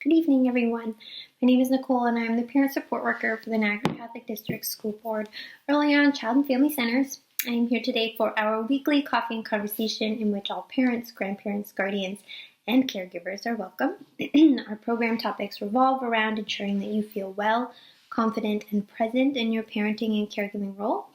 Good evening, everyone. My name is Nicole, and I am the Parent Support Worker for the Niagara Catholic District School Board, EarlyON Child and Family Centers. I am here today for our weekly coffee and conversation in which all parents, grandparents, guardians, and caregivers are welcome. Our program topics revolve around ensuring that you feel well, confident, and present in your parenting and caregiving role.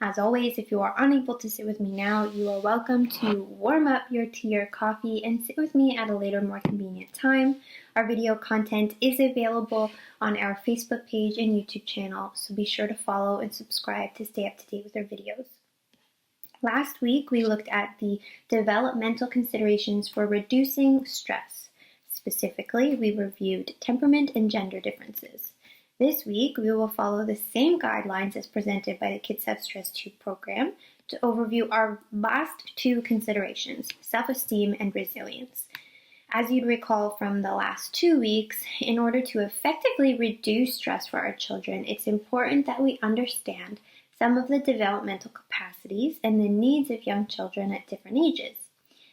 As always, if you are unable to sit with me now, you are welcome to warm up your tea or coffee and sit with me at a later, more convenient time. Our video content is available on our Facebook page and YouTube channel, so be sure to follow and subscribe to stay up to date with our videos. Last week, we looked at the developmental considerations for reducing stress. Specifically, we reviewed temperament and gender differences. This week, we will follow the same guidelines as presented by the Kids Have Stress 2 program to overview our last two considerations, self-esteem and resilience. As you'd recall from the last 2 weeks, in order to effectively reduce stress for our children, it's important that we understand some of the developmental capacities and the needs of young children at different ages.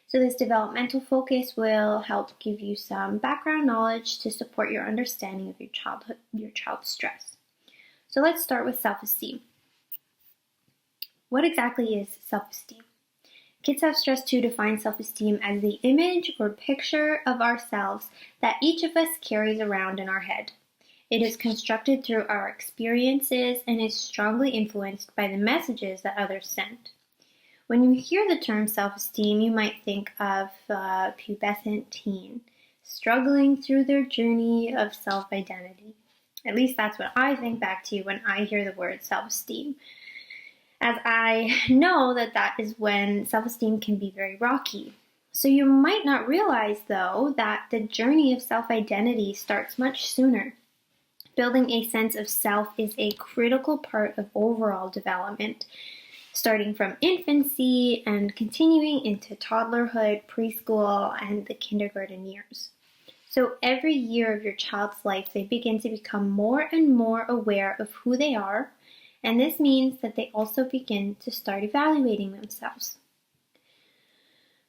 So this developmental focus will help give you some background knowledge to support your understanding of your child's stress. So let's start with self-esteem. What exactly is self-esteem? Kids Have Stress 2 defines self-esteem as the image or picture of ourselves that each of us carries around in our head. It is constructed through our experiences and is strongly influenced by the messages that others send. When you hear the term self-esteem, you might think of a pubescent teen struggling through their journey of self-identity. At least that's what I think back to when I hear the word self-esteem, as I know that is when self-esteem can be very rocky. So you might not realize, though, that the journey of self-identity starts much sooner. Building a sense of self is a critical part of overall development, starting from infancy and continuing into toddlerhood, preschool, and the kindergarten years. So every year of your child's life, they begin to become more and more aware of who they are, and this means that they also begin to start evaluating themselves.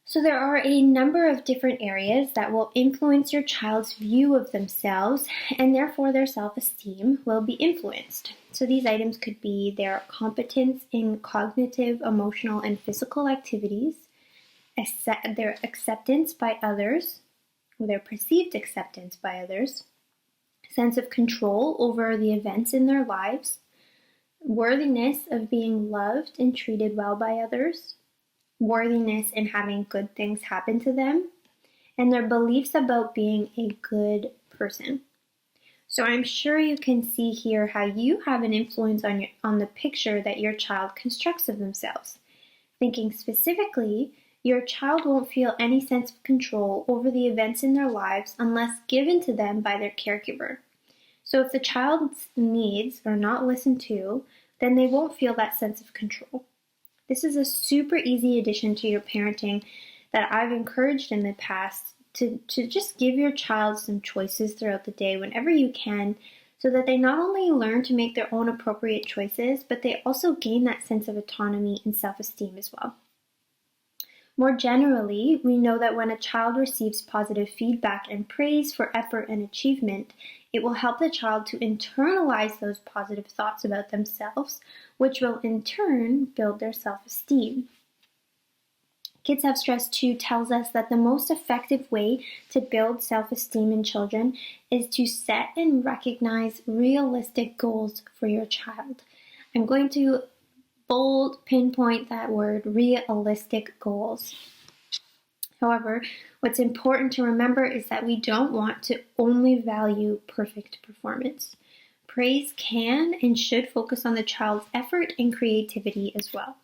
So there are a number of different areas that will influence your child's view of themselves, and therefore their self-esteem will be influenced. So these items could be their competence in cognitive, emotional, and physical activities, their acceptance by others, or their perceived acceptance by others, sense of control over the events in their lives, worthiness of being loved and treated well by others, worthiness in having good things happen to them, and their beliefs about being a good person. So I'm sure you can see here how you have an influence on the picture that your child constructs of themselves. Thinking specifically, your child won't feel any sense of control over the events in their lives unless given to them by their caregiver. So if the child's needs are not listened to, then they won't feel that sense of control. This is a super easy addition to your parenting that I've encouraged in the past to just give your child some choices throughout the day whenever you can, so that they not only learn to make their own appropriate choices, but they also gain that sense of autonomy and self-esteem as well. More generally, we know that when a child receives positive feedback and praise for effort and achievement, it will help the child to internalize those positive thoughts about themselves, which will in turn build their self-esteem. Kids Have Stress 2 tells us that the most effective way to build self-esteem in children is to set and recognize realistic goals for your child. I'm going to bold pinpoint that word, realistic goals. However, what's important to remember is that we don't want to only value perfect performance. Praise can and should focus on the child's effort and creativity as well.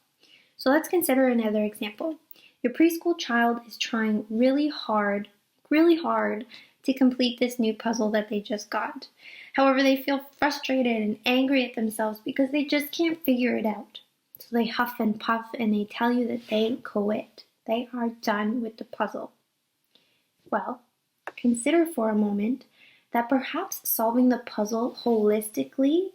So let's consider another example. Your preschool child is trying really hard to complete this new puzzle that they just got. However, they feel frustrated and angry at themselves because they just can't figure it out. So they huff and puff and they tell you that they quit. They are done with the puzzle. Well, consider for a moment that perhaps solving the puzzle holistically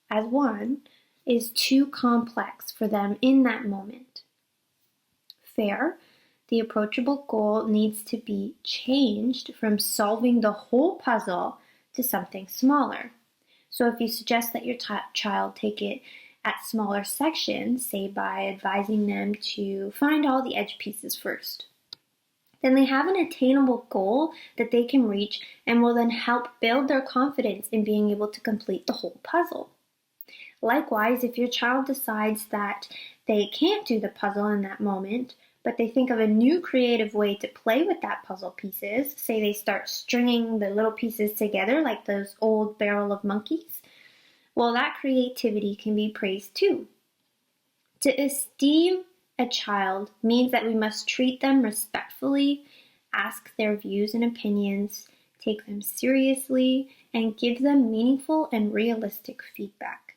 as one is too complex for them in that moment. Fair, the approachable goal needs to be changed from solving the whole puzzle to something smaller. So if you suggest that your child take it at smaller sections, say by advising them to find all the edge pieces first, then they have an attainable goal that they can reach and will then help build their confidence in being able to complete the whole puzzle. Likewise, if your child decides that they can't do the puzzle in that moment, but they think of a new creative way to play with that puzzle pieces, say they start stringing the little pieces together like those old barrel of monkeys, well, that creativity can be praised too. To esteem a child means that we must treat them respectfully, ask their views and opinions, take them seriously, and give them meaningful and realistic feedback.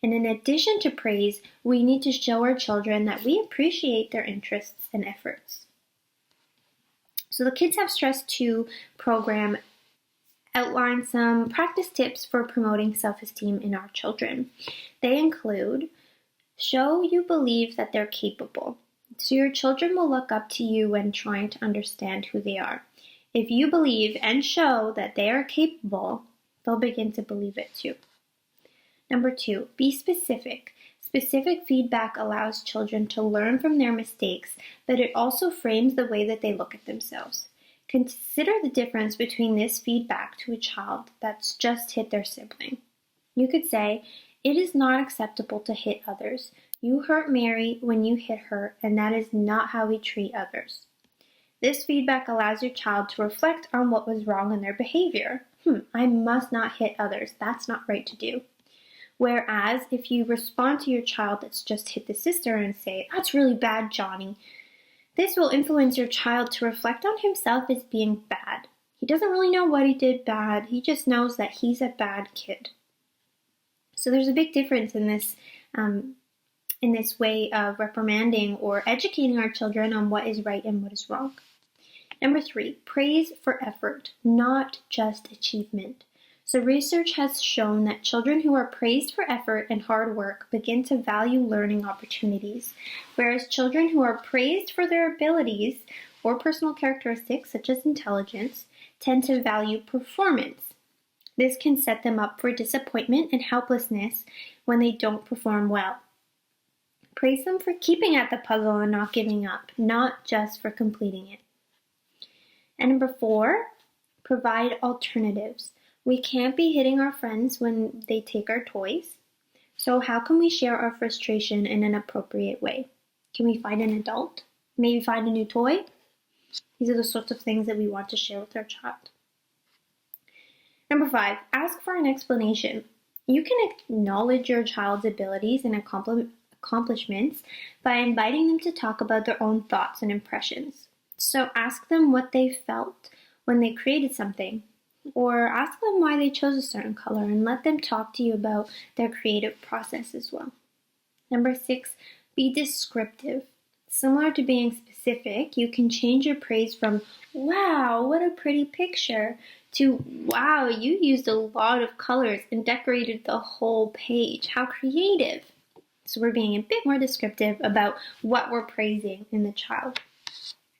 And in addition to praise, we need to show our children that we appreciate their interests and efforts. So the Kids Have Stress 2 program outlines some practice tips for promoting self-esteem in our children. They include: show you believe that they're capable. So your children will look up to you when trying to understand who they are. If you believe and show that they are capable, they'll begin to believe it too. Number 2, be specific. Specific feedback allows children to learn from their mistakes, but it also frames the way that they look at themselves. Consider the difference between this feedback to a child that's just hit their sibling. You could say, "It is not acceptable to hit others. You hurt Mary when you hit her, and that is not how we treat others." This feedback allows your child to reflect on what was wrong in their behavior. I must not hit others. That's not right to do. Whereas if you respond to your child that's just hit the sister and say, "That's really bad, Johnny," this will influence your child to reflect on himself as being bad. He doesn't really know what he did bad. He just knows that he's a bad kid. So there's a big difference in this way of reprimanding or educating our children on what is right and what is wrong. Number 3, praise for effort, not just achievement. So research has shown that children who are praised for effort and hard work begin to value learning opportunities, whereas children who are praised for their abilities or personal characteristics such as intelligence tend to value performance. This can set them up for disappointment and helplessness when they don't perform well. Praise them for keeping at the puzzle and not giving up, not just for completing it. And number 4, provide alternatives. We can't be hitting our friends when they take our toys. So how can we share our frustration in an appropriate way? Can we find an adult? Maybe find a new toy? These are the sorts of things that we want to share with our child. Number 5, ask for an explanation. You can acknowledge your child's abilities and accomplishments by inviting them to talk about their own thoughts and impressions. So ask them what they felt when they created something, or ask them why they chose a certain color and let them talk to you about their creative process as well. Number 6, be descriptive. Similar to being specific, you can change your praise from "Wow, what a pretty picture" to "Wow, you used a lot of colors and decorated the whole page. How creative." So we're being a bit more descriptive about what we're praising in the child.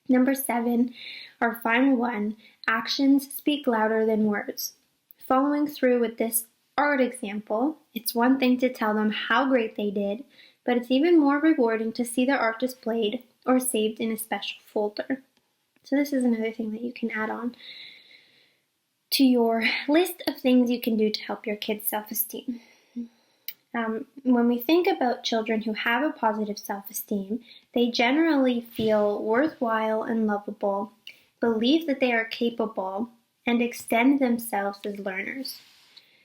Number 7, our final one, actions speak louder than words. Following through with this art example, it's one thing to tell them how great they did, but it's even more rewarding to see their art displayed or saved in a special folder. So this is another thing that you can add on to your list of things you can do to help your kids' self-esteem. When we think about children who have a positive self-esteem, they generally feel worthwhile and lovable, believe that they are capable, and extend themselves as learners.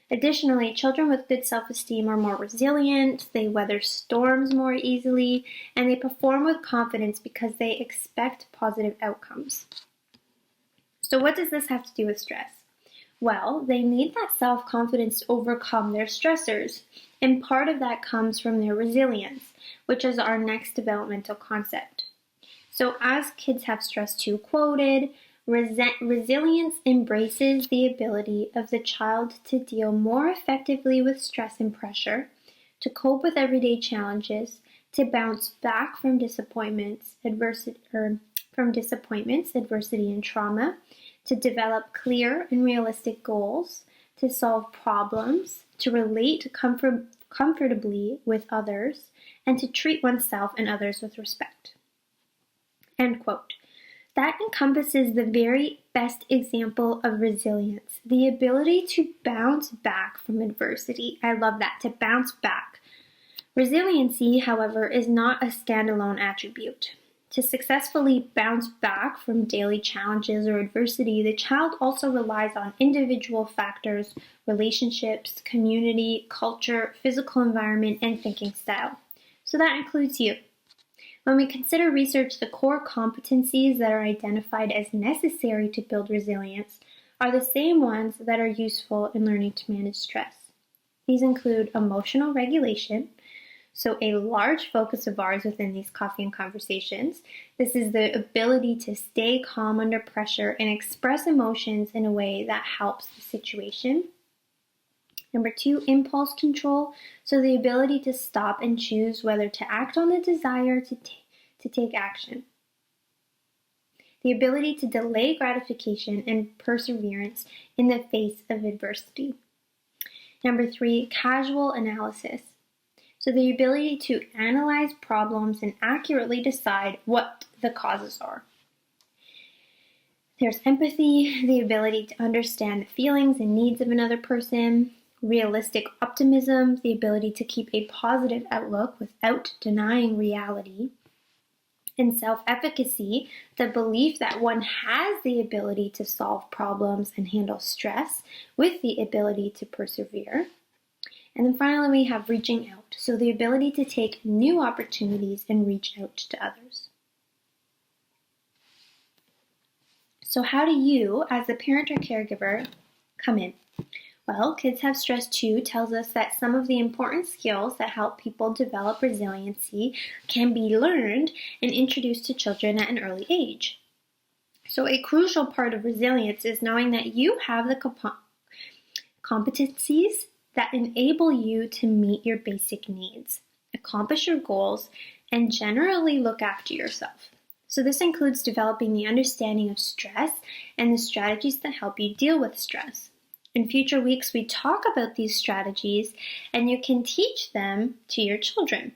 Additionally, children with good self-esteem are more resilient, they weather storms more easily, and they perform with confidence because they expect positive outcomes. So what does this have to do with stress? Well, they need that self-confidence to overcome their stressors, and part of that comes from their resilience, which is our next developmental concept. So as Kids Have Stress 2 quoted, resilience embraces the ability of the child to deal more effectively with stress and pressure, to cope with everyday challenges, to bounce back from disappointments, adversity, or from disappointments, adversity, and trauma, to develop clear and realistic goals, to solve problems, to relate comfortably with others, and to treat oneself and others with respect. End quote. That encompasses the very best example of resilience, the ability to bounce back from adversity. I love that, to bounce back. Resiliency, however, is not a standalone attribute. To successfully bounce back from daily challenges or adversity, the child also relies on individual factors, relationships, community, culture, physical environment, and thinking style. So that includes you. When we consider research, the core competencies that are identified as necessary to build resilience are the same ones that are useful in learning to manage stress. These include emotional regulation, so a large focus of ours within these coffee and conversations. This is the ability to stay calm under pressure and express emotions in a way that helps the situation. Number 2, impulse control, so the ability to stop and choose whether to act on the desire to take action. The ability to delay gratification and perseverance in the face of adversity. Number 3, casual analysis, so the ability to analyze problems and accurately decide what the causes are. There's empathy, the ability to understand the feelings and needs of another person. Realistic optimism, the ability to keep a positive outlook without denying reality. And self-efficacy, the belief that one has the ability to solve problems and handle stress with the ability to persevere. And then finally, we have reaching out, so the ability to take new opportunities and reach out to others. So how do you, as a parent or caregiver, come in? Well, Kids Have Stress Too tells us that some of the important skills that help people develop resiliency can be learned and introduced to children at an early age. So a crucial part of resilience is knowing that you have the competencies that enable you to meet your basic needs, accomplish your goals, and generally look after yourself. So this includes developing the understanding of stress and the strategies that help you deal with stress. In future weeks, we talk about these strategies, and you can teach them to your children.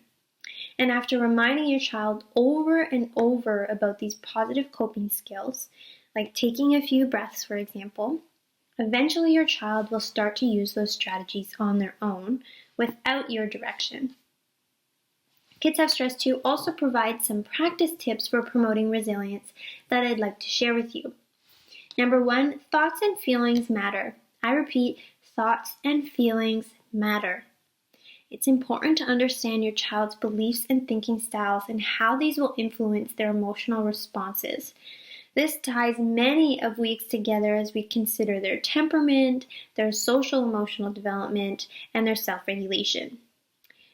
And after reminding your child over and over about these positive coping skills, like taking a few breaths, for example, eventually your child will start to use those strategies on their own without your direction. Kids Have Stress Too also provides some practice tips for promoting resilience that I'd like to share with you. Number 1, thoughts and feelings matter. I repeat, thoughts and feelings matter. It's important to understand your child's beliefs and thinking styles and how these will influence their emotional responses. This ties many of weeks together as we consider their temperament, their social emotional development, and their self-regulation.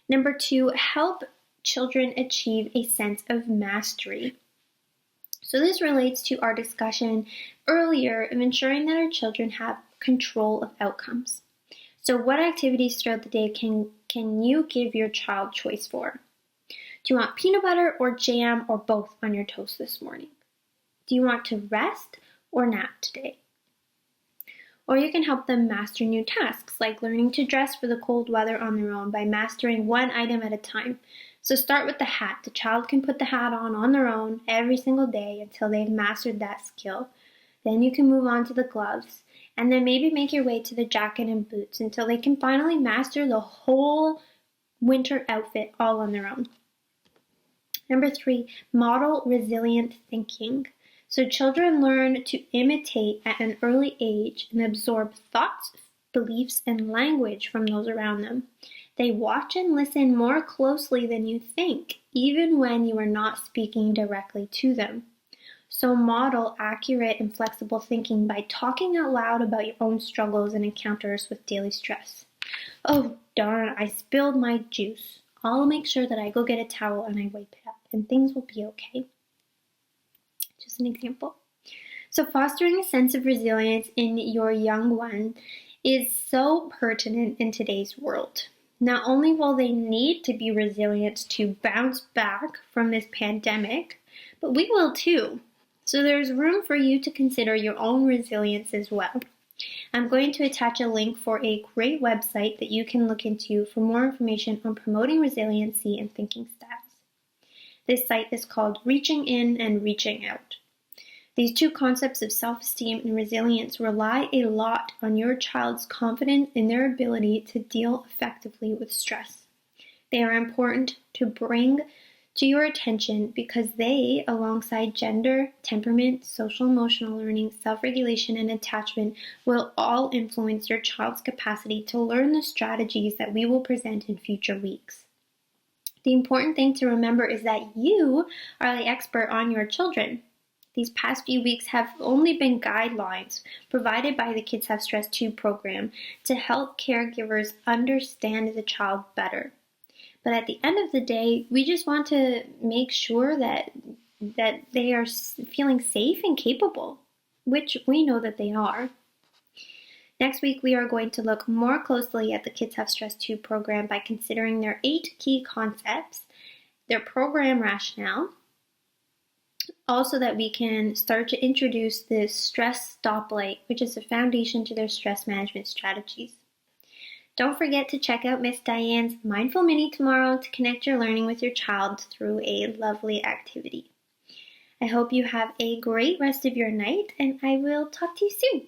Number 2, help children achieve a sense of mastery. So this relates to our discussion earlier of ensuring that our children have control of outcomes. So what activities throughout the day can you give your child choice for? Do you want peanut butter or jam or both on your toast this morning? Do you want to rest or nap today? Or you can help them master new tasks, like learning to dress for the cold weather on their own by mastering one item at a time. So start with the hat. The child can put the hat on their own every single day until they've mastered that skill. Then you can move on to the gloves, and then maybe make your way to the jacket and boots until they can finally master the whole winter outfit all on their own. Number 3, model resilient thinking. So children learn to imitate at an early age and absorb thoughts, beliefs, and language from those around them. They watch and listen more closely than you think, even when you are not speaking directly to them. So model accurate and flexible thinking by talking out loud about your own struggles and encounters with daily stress. Oh, darn, I spilled my juice. I'll make sure that I go get a towel and I wipe it up, and things will be okay. Just an example. So fostering a sense of resilience in your young one is so pertinent in today's world. Not only will they need to be resilient to bounce back from this pandemic, but we will too. So there's room for you to consider your own resilience as well. I'm going to attach a link for a great website that you can look into for more information on promoting resiliency and thinking styles. This site is called Reaching In and Reaching Out. These two concepts of self-esteem and resilience rely a lot on your child's confidence in their ability to deal effectively with stress. They are important to bring to your attention because they, alongside gender, temperament, social-emotional learning, self-regulation, and attachment, will all influence your child's capacity to learn the strategies that we will present in future weeks. The important thing to remember is that you are the expert on your children. These past few weeks have only been guidelines provided by the Kids Have Stress 2 program to help caregivers understand the child better. But at the end of the day, we just want to make sure that they are feeling safe and capable, which we know that they are. Next week, we are going to look more closely at the Kids Have Stress 2 program by considering their 8 key concepts, their program rationale, also that we can start to introduce this stress stoplight, which is a foundation to their stress management strategies. Don't forget to check out Miss Diane's Mindful Mini tomorrow to connect your learning with your child through a lovely activity. I hope you have a great rest of your night, and I will talk to you soon.